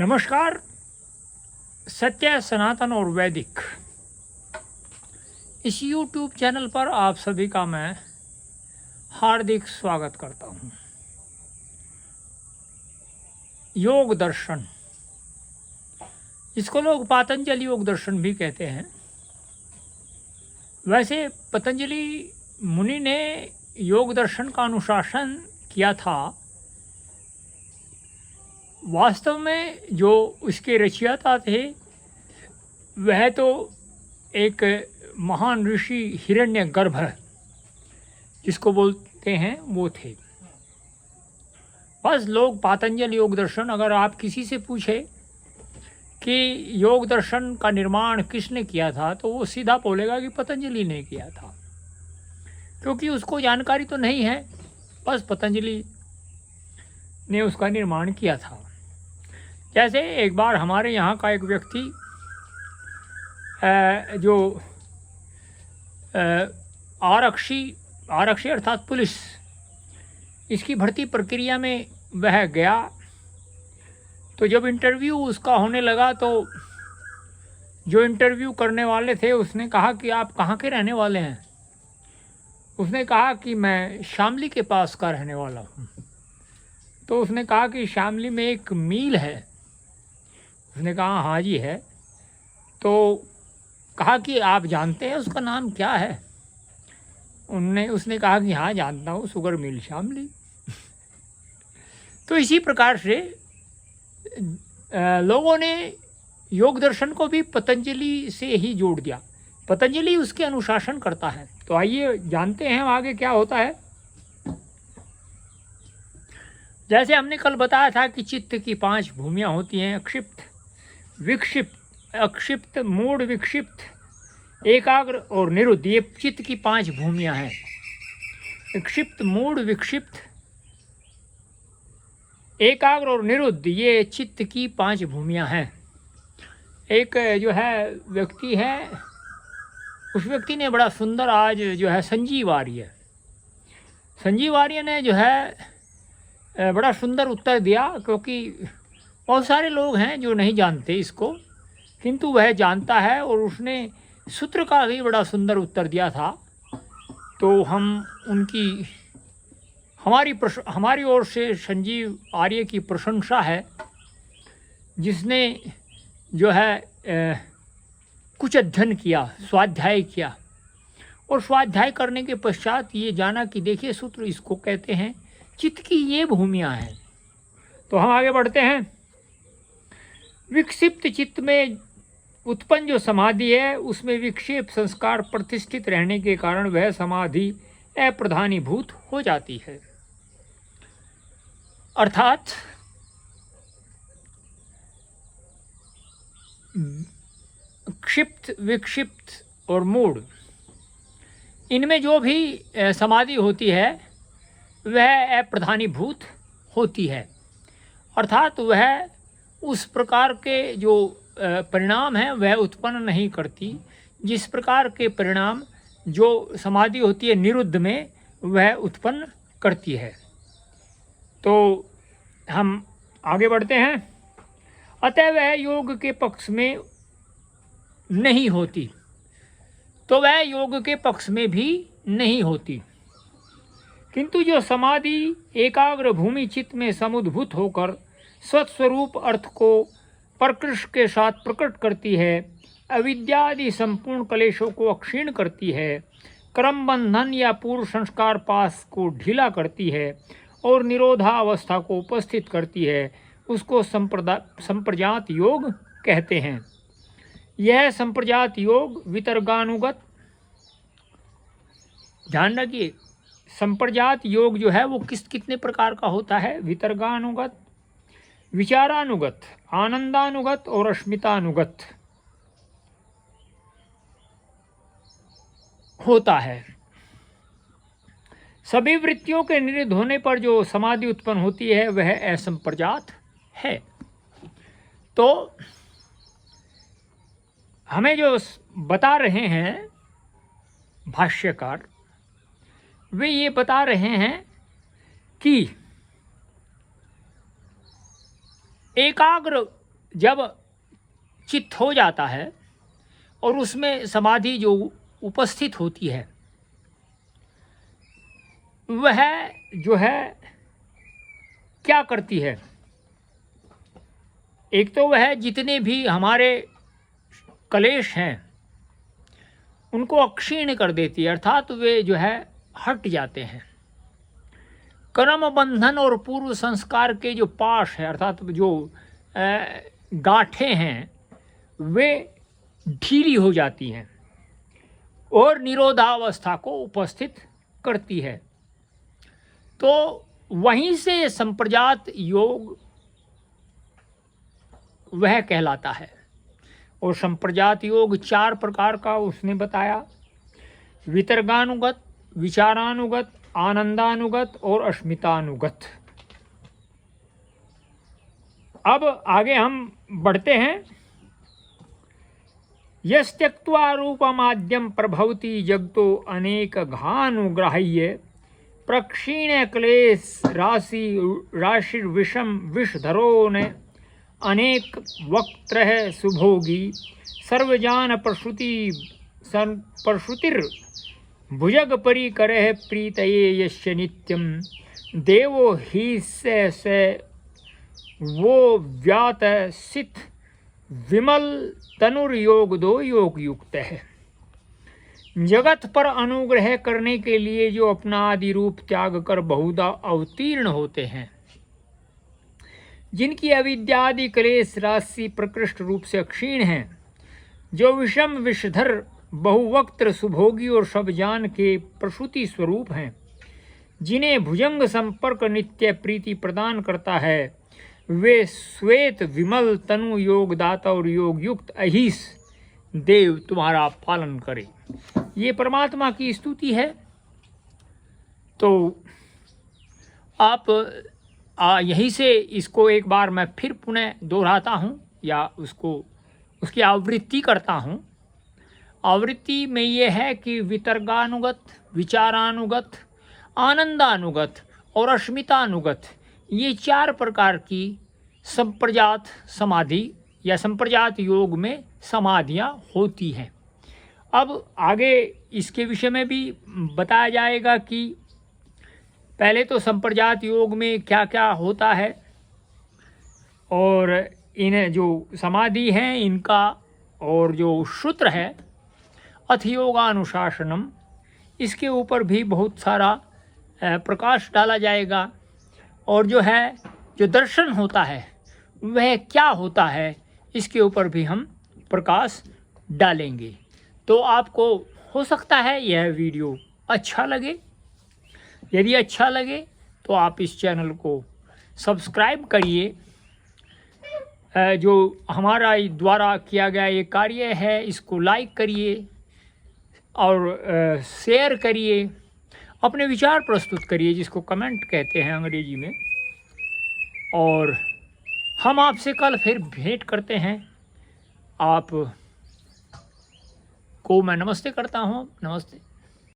नमस्कार। सत्य, सनातन और वैदिक इस YouTube चैनल पर आप सभी का मैं हार्दिक स्वागत करता हूँ। योग दर्शन, इसको लोग पातंजलि योग दर्शन भी कहते हैं। वैसे पतंजलि मुनि ने योग दर्शन का अनुशासन किया था। वास्तव में जो उसके रचयिता थे वह तो एक महान ऋषि हिरण्यगर्भ जिसको बोलते हैं वो थे। बस लोग पातंजलि योग दर्शन, अगर आप किसी से पूछे कि योग दर्शन का निर्माण किसने किया था तो वो सीधा बोलेगा कि पतंजलि ने किया था, क्योंकि उसको जानकारी तो नहीं है। बस पतंजलि ने उसका निर्माण किया था। जैसे एक बार हमारे यहाँ का एक व्यक्ति जो आरक्षी अर्थात पुलिस, इसकी भर्ती प्रक्रिया में वह गया, तो जब इंटरव्यू उसका होने लगा तो जो इंटरव्यू करने वाले थे उसने कहा कि आप कहाँ के रहने वाले हैं। उसने कहा कि मैं शामली के पास का रहने वाला हूँ। तो उसने कहा कि शामली में एक मील है। उसने कहा हाँ जी है। तो कहा कि आप जानते हैं उसका नाम क्या है। उसने कहा कि हाँ जानता हूँ, शुगर मिल शामली। तो इसी प्रकार से लोगों ने योग दर्शन को भी पतंजलि से ही जोड़ दिया। पतंजलि उसके अनुशासन करता है। तो आइए जानते हैं आगे क्या होता है। जैसे हमने कल बताया था कि चित्त की 5 भूमियाँ होती हैं: क्षिप्त, विक्षिप्त, अक्षिप्त, मूढ़, विक्षिप्त, एकाग्र और निरुद्ध। ये चित्त की 5 भूमियाँ हैं। क्षिप्त, मूढ़, विक्षिप्त, एकाग्र और निरुद्ध, ये चित्त की 5 भूमियाँ हैं। एक जो है व्यक्ति है, उस व्यक्ति ने बड़ा सुंदर आज जो है संजीव आर्य ने जो है बड़ा सुंदर उत्तर दिया, क्योंकि बहुत सारे लोग हैं जो नहीं जानते इसको, किंतु वह जानता है। और उसने सूत्र का भी बड़ा सुंदर उत्तर दिया था। तो हम उनकी हमारी ओर से संजीव आर्य की प्रशंसा है, जिसने जो है कुछ अध्ययन किया, स्वाध्याय किया, और स्वाध्याय करने के पश्चात ये जाना कि देखिए सूत्र इसको कहते हैं, चित्त की ये भूमियाँ हैं। तो हम आगे बढ़ते हैं। विक्षिप्त चित्त में उत्पन्न जो समाधि है उसमें विक्षेप संस्कार प्रतिष्ठित रहने के कारण वह समाधि अप्रधानीभूत हो जाती है। अर्थात क्षिप्त, विक्षिप्त और मूढ़, इनमें जो भी समाधि होती है वह अप्रधानीभूत होती है। अर्थात वह उस प्रकार के जो परिणाम हैं वह उत्पन्न नहीं करती जिस प्रकार के परिणाम जो समाधि होती है निरुद्ध में वह उत्पन्न करती है। तो हम आगे बढ़ते हैं। अतः वह योग के पक्ष में नहीं होती, तो वह योग के पक्ष में भी नहीं होती। किंतु जो समाधि एकाग्र भूमि चित्त में समुद्भूत होकर स्वस्वरूप अर्थ को प्रकृष्ट के साथ प्रकट करती है, अविद्यादि संपूर्ण क्लेशों को अक्षीण करती है, क्रम बंधन या पूर्व संस्कार पास को ढीला करती है और निरोधावस्था को उपस्थित करती है, उसको संप्रजात योग कहते हैं। यह संप्रजात योग वितर्गानुगत, ध्यान रखिए, संप्रजात योग जो है वो कितने प्रकार का होता है? वितर्गानुगत, विचारानुगत, आनंदानुगत और अस्मितानुगत होता है। सभी वृत्तियों के निरुद्ध होने पर जो समाधि उत्पन्न होती है वह असंप्रजात है। तो हमें जो बता रहे हैं भाष्यकार, वे ये बता रहे हैं कि एकाग्र जब चित्त हो जाता है और उसमें समाधि जो उपस्थित होती है, वह जो है क्या करती है, एक तो वह जितने भी हमारे क्लेश हैं उनको अक्षीण कर देती है, अर्थात वे जो है हट जाते हैं। कर्म बंधन और पूर्व संस्कार के जो पाश है, अर्थात जो गांठें हैं, वे ढीली हो जाती हैं और निरोधावस्था को उपस्थित करती है। तो वहीं से संप्रजात योग वह कहलाता है। और संप्रजात योग 4 प्रकार का उसने बताया, वितर्गानुगत, विचारानुगत, आनंदानुगत और अस्मितानुगत। अब आगे हम बढ़ते हैं। यस्त्यक्त्वा रूपमाद्यम प्रभवति जगतो अनेक घानुग्राह्य प्रक्षीण क्लेश राशिर्विषम विषधरो ने अनेक वक्त्रः सुभोगी सर्वजान प्रसूतिर भुजग परिकरः प्रीतये यस्य नित्यं देवो हि स वो व्यात सित विमल तनुर्योग दो योग युक्त है। जगत पर अनुग्रह करने के लिए जो अपना आदि रूप त्याग कर बहुधा अवतीर्ण होते हैं, जिनकी अविद्यादि क्लेश राशि प्रकृष्ट रूप से अक्षीण हैं, जो विषम विषधर बहुवक्त्र सुभोगी और सब जान के प्रसूति स्वरूप हैं, जिन्हें भुजंग संपर्क नित्य प्रीति प्रदान करता है, वे श्वेत विमल तनु योगदाता और योग युक्त अहिस देव तुम्हारा पालन करे। ये परमात्मा की स्तुति है। तो आप यहीं से इसको एक बार मैं फिर पुनः दोहराता हूँ या उसकी आवृत्ति करता हूँ। आवृत्ति में ये है कि वितर्गानुगत, विचारानुगत, आनंदानुगत और अस्मितानुगत, ये 4 प्रकार की संप्रजात समाधि या संप्रजात योग में समाधियाँ होती हैं। अब आगे इसके विषय में भी बताया जाएगा कि पहले तो संप्रजात योग में क्या क्या होता है और इन जो समाधि हैं इनका, और जो सूत्र है अथ योगानुशासनम, इसके ऊपर भी बहुत सारा प्रकाश डाला जाएगा। और जो दर्शन होता है वह क्या होता है, इसके ऊपर भी हम प्रकाश डालेंगे। तो आपको हो सकता है यह वीडियो अच्छा लगे। यदि अच्छा लगे तो आप इस चैनल को सब्सक्राइब करिए। जो हमारा द्वारा किया गया ये कार्य है, इसको लाइक करिए और शेयर करिए, अपने विचार प्रस्तुत करिए, जिसको कमेंट कहते हैं अंग्रेजी में। और हम आपसे कल फिर भेंट करते हैं। आप को मैं नमस्ते करता हूँ। नमस्ते।